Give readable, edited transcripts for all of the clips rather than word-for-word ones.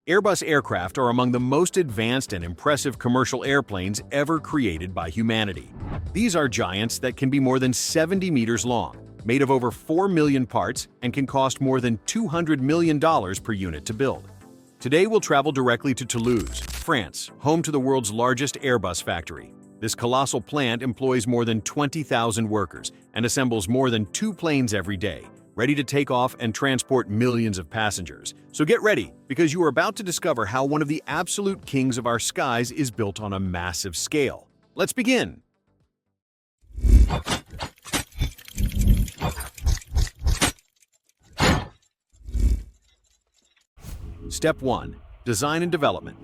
Airbus aircraft are among the most advanced and impressive commercial airplanes ever created by humanity. These are giants that can be more than 70 meters long, made of over 4 million parts, and can cost more than $200 million per unit to build. Today we'll travel directly to Toulouse, France, home to the world's largest Airbus factory. This colossal plant employs more than 20,000 workers and assembles more than 2 planes every day, ready to take off and transport millions of passengers. So get ready, because you are about to discover how one of the absolute kings of our skies is built on a massive scale. Let's begin! Step 1. Design and development.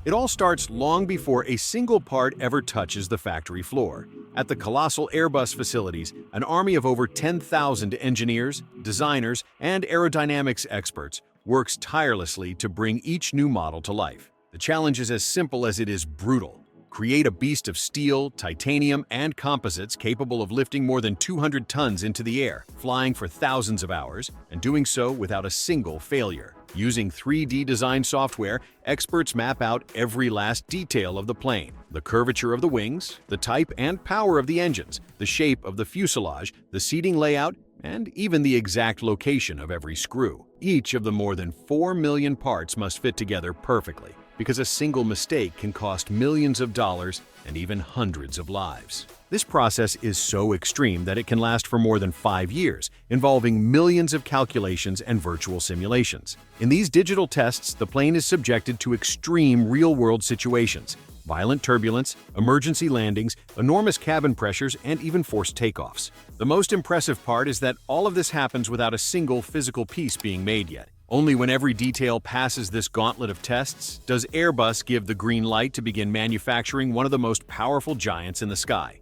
It all starts long before a single part ever touches the factory floor. At the colossal Airbus facilities, an army of over 10,000 engineers, designers, and aerodynamics experts works tirelessly to bring each new model to life. The challenge is as simple as it is brutal. Create a beast of steel, titanium, and composites capable of lifting more than 200 tons into the air, flying for thousands of hours, and doing so without a single failure. Using 3D design software, experts map out every last detail of the plane: the curvature of the wings, the type and power of the engines, the shape of the fuselage, the seating layout, and even the exact location of every screw. Each of the more than 4 million parts must fit together perfectly, because a single mistake can cost millions of dollars and even hundreds of lives. This process is so extreme that it can last for more than 5 years, involving millions of calculations and virtual simulations. In these digital tests, the plane is subjected to extreme real-world situations: violent turbulence, emergency landings, enormous cabin pressures, and even forced takeoffs. The most impressive part is that all of this happens without a single physical piece being made yet. Only when every detail passes this gauntlet of tests does Airbus give the green light to begin manufacturing one of the most powerful giants in the sky.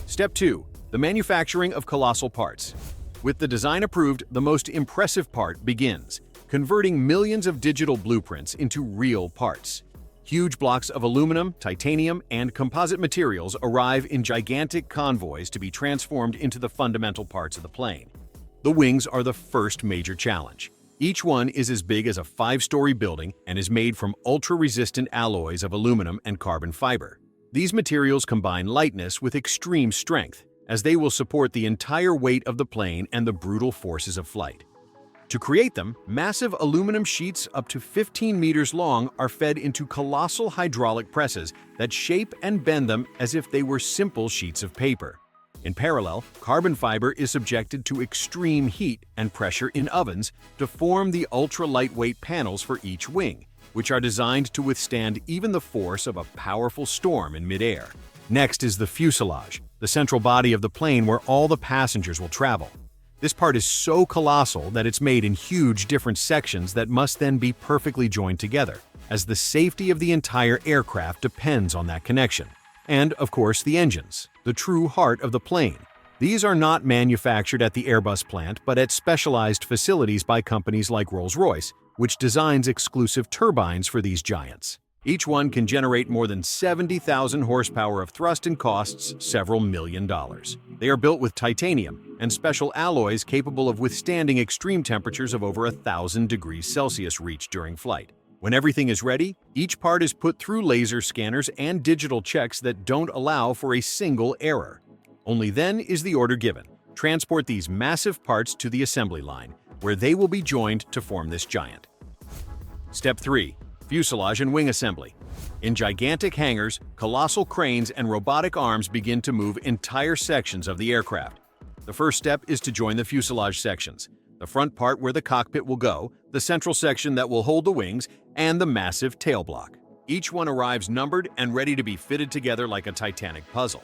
Step 2. The manufacturing of colossal parts. With the design approved, the most impressive part begins: converting millions of digital blueprints into real parts. Huge blocks of aluminum, titanium, and composite materials arrive in gigantic convoys to be transformed into the fundamental parts of the plane. The wings are the first major challenge. Each one is as big as a 5-story building and is made from ultra-resistant alloys of aluminum and carbon fiber. These materials combine lightness with extreme strength, as they will support the entire weight of the plane and the brutal forces of flight. To create them, massive aluminum sheets up to 15 meters long are fed into colossal hydraulic presses that shape and bend them as if they were simple sheets of paper. In parallel, carbon fiber is subjected to extreme heat and pressure in ovens to form the ultra-lightweight panels for each wing, which are designed to withstand even the force of a powerful storm in midair. Next is the fuselage, the central body of the plane where all the passengers will travel. This part is so colossal that it's made in huge different sections that must then be perfectly joined together, as the safety of the entire aircraft depends on that connection. And, of course, the engines, the true heart of the plane. These are not manufactured at the Airbus plant, but at specialized facilities by companies like Rolls-Royce, which designs exclusive turbines for these giants. Each one can generate more than 70,000 horsepower of thrust and costs several $1 million. They are built with titanium and special alloys capable of withstanding extreme temperatures of over 1,000 degrees Celsius reached during flight. When everything is ready, each part is put through laser scanners and digital checks that don't allow for a single error. Only then is the order given: transport these massive parts to the assembly line, where they will be joined to form this giant. Step 3. Fuselage and wing assembly. In gigantic hangars, colossal cranes and robotic arms begin to move entire sections of the aircraft. The first step is to join the fuselage sections: the front part where the cockpit will go, the central section that will hold the wings, and the massive tail block. Each one arrives numbered and ready to be fitted together like a titanic puzzle.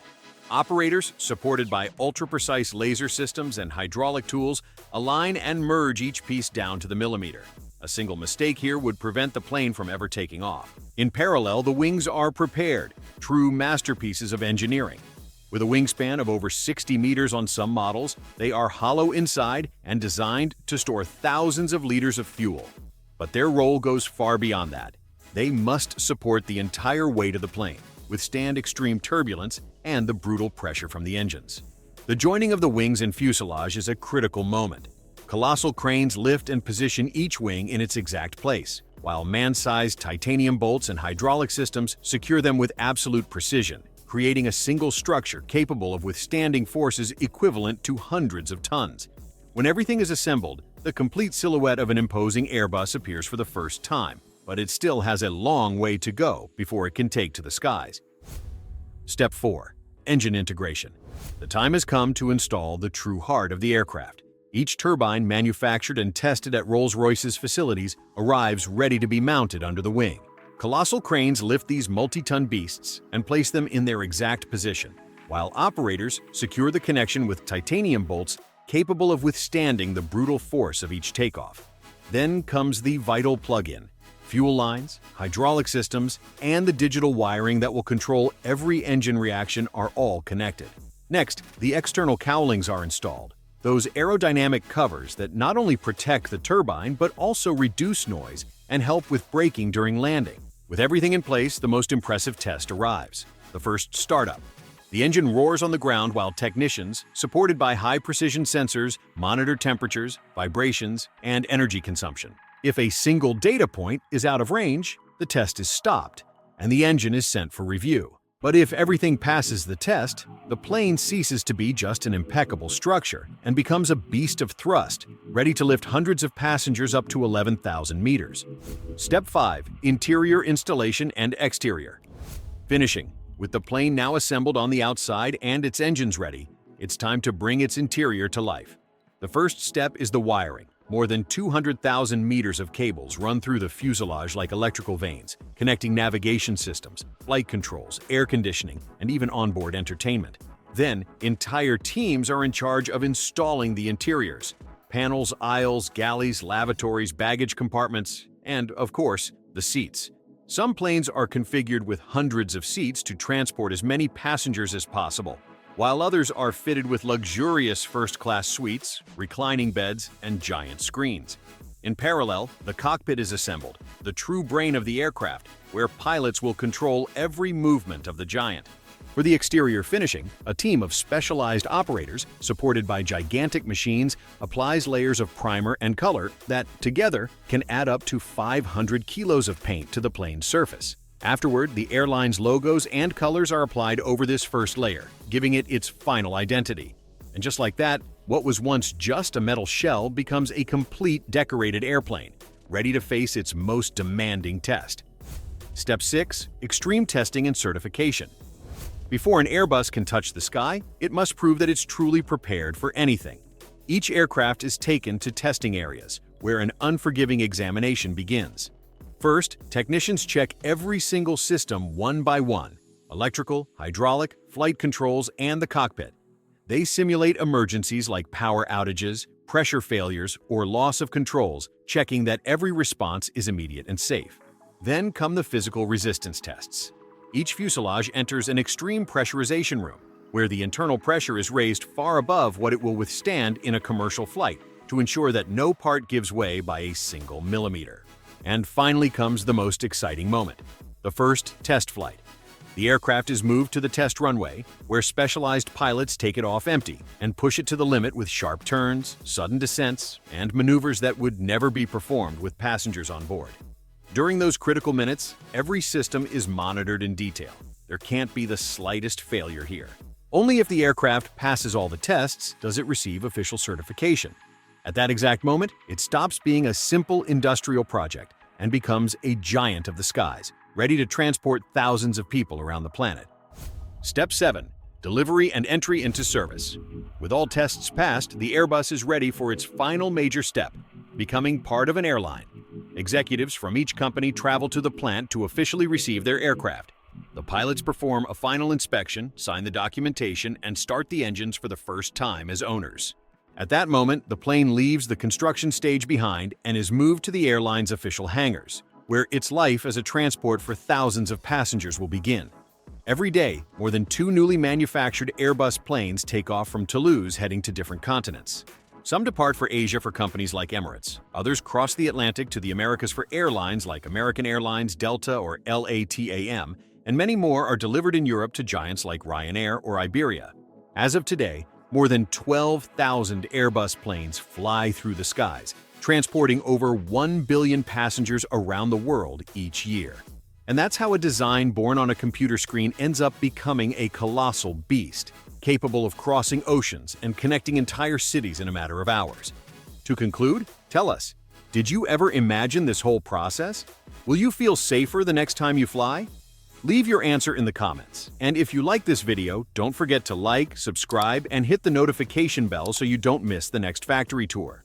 Operators, supported by ultra-precise laser systems and hydraulic tools, align and merge each piece down to the millimeter. A single mistake here would prevent the plane from ever taking off. In parallel, the wings are prepared, true masterpieces of engineering. With a wingspan of over 60 meters on some models, they are hollow inside and designed to store thousands of liters of fuel. But their role goes far beyond that. They must support the entire weight of the plane, withstand extreme turbulence, and the brutal pressure from the engines. The joining of the wings and fuselage is a critical moment. Colossal cranes lift and position each wing in its exact place, while man-sized titanium bolts and hydraulic systems secure them with absolute precision, creating a single structure capable of withstanding forces equivalent to hundreds of tons. When everything is assembled, the complete silhouette of an imposing Airbus appears for the first time, but it still has a long way to go before it can take to the skies. Step 4. Engine integration. The time has come to install the true heart of the aircraft. Each turbine, manufactured and tested at Rolls-Royce's facilities, arrives ready to be mounted under the wing. Colossal cranes lift these multi-ton beasts and place them in their exact position, while operators secure the connection with titanium bolts capable of withstanding the brutal force of each takeoff. Then comes the vital plug-in. Fuel lines, hydraulic systems, and the digital wiring that will control every engine reaction are all connected. Next, the external cowlings are installed. Those aerodynamic covers that not only protect the turbine but also reduce noise and help with braking during landing. With everything in place, the most impressive test arrives: the first startup. The engine roars on the ground while technicians, supported by high-precision sensors, monitor temperatures, vibrations, and energy consumption. If a single data point is out of range, the test is stopped, and the engine is sent for review. But if everything passes the test, the plane ceases to be just an impeccable structure and becomes a beast of thrust, ready to lift hundreds of passengers up to 11,000 meters. Step 5. Interior installation and exterior. Finishing. With the plane now assembled on the outside and its engines ready, it's time to bring its interior to life. The first step is the wiring. More than 200,000 meters of cables run through the fuselage like electrical veins, connecting navigation systems, flight controls, air conditioning, and even onboard entertainment. Then, entire teams are in charge of installing the interiors: panels, aisles, galleys, lavatories, baggage compartments, and, of course, the seats. Some planes are configured with hundreds of seats to transport as many passengers as possible, while others are fitted with luxurious first-class suites, reclining beds, and giant screens. In parallel, the cockpit is assembled, the true brain of the aircraft, where pilots will control every movement of the giant. For the exterior finishing, a team of specialized operators, supported by gigantic machines, applies layers of primer and color that, together, can add up to 500 kilos of paint to the plane's surface. Afterward, the airline's logos and colors are applied over this first layer, giving it its final identity. And just like that, what was once just a metal shell becomes a complete decorated airplane, ready to face its most demanding test. Step 6. Extreme testing and certification. Before an Airbus can touch the sky, it must prove that it's truly prepared for anything. Each aircraft is taken to testing areas, where an unforgiving examination begins. First, technicians check every single system one by one: electrical, hydraulic, flight controls, and the cockpit. They simulate emergencies like power outages, pressure failures, or loss of controls, checking that every response is immediate and safe. Then come the physical resistance tests. Each fuselage enters an extreme pressurization room, where the internal pressure is raised far above what it will withstand in a commercial flight, to ensure that no part gives way by a single millimeter. And finally comes the most exciting moment: the first test flight. The aircraft is moved to the test runway, where specialized pilots take it off empty and push it to the limit with sharp turns, sudden descents, and maneuvers that would never be performed with passengers on board. During those critical minutes, every system is monitored in detail. There can't be the slightest failure here. Only if the aircraft passes all the tests does it receive official certification. At that exact moment, it stops being a simple industrial project and becomes a giant of the skies, ready to transport thousands of people around the planet. Step 7. Delivery and entry into service. With all tests passed, the Airbus is ready for its final major step: becoming part of an airline. Executives from each company travel to the plant to officially receive their aircraft. The pilots perform a final inspection, sign the documentation, and start the engines for the first time as owners. At that moment, the plane leaves the construction stage behind and is moved to the airline's official hangars, where its life as a transport for thousands of passengers will begin. Every day, more than 2 newly manufactured Airbus planes take off from Toulouse, heading to different continents. Some depart for Asia for companies like Emirates. Others cross the Atlantic to the Americas for airlines like American Airlines, Delta, or LATAM, and many more are delivered in Europe to giants like Ryanair or Iberia. As of today, more than 12,000 Airbus planes fly through the skies, transporting over 1 billion passengers around the world each year. And that's how a design born on a computer screen ends up becoming a colossal beast, capable of crossing oceans and connecting entire cities in a matter of hours. To conclude, tell us, did you ever imagine this whole process? Will you feel safer the next time you fly? Leave your answer in the comments. And if you like this video, don't forget to like, subscribe, and hit the notification bell so you don't miss the next factory tour.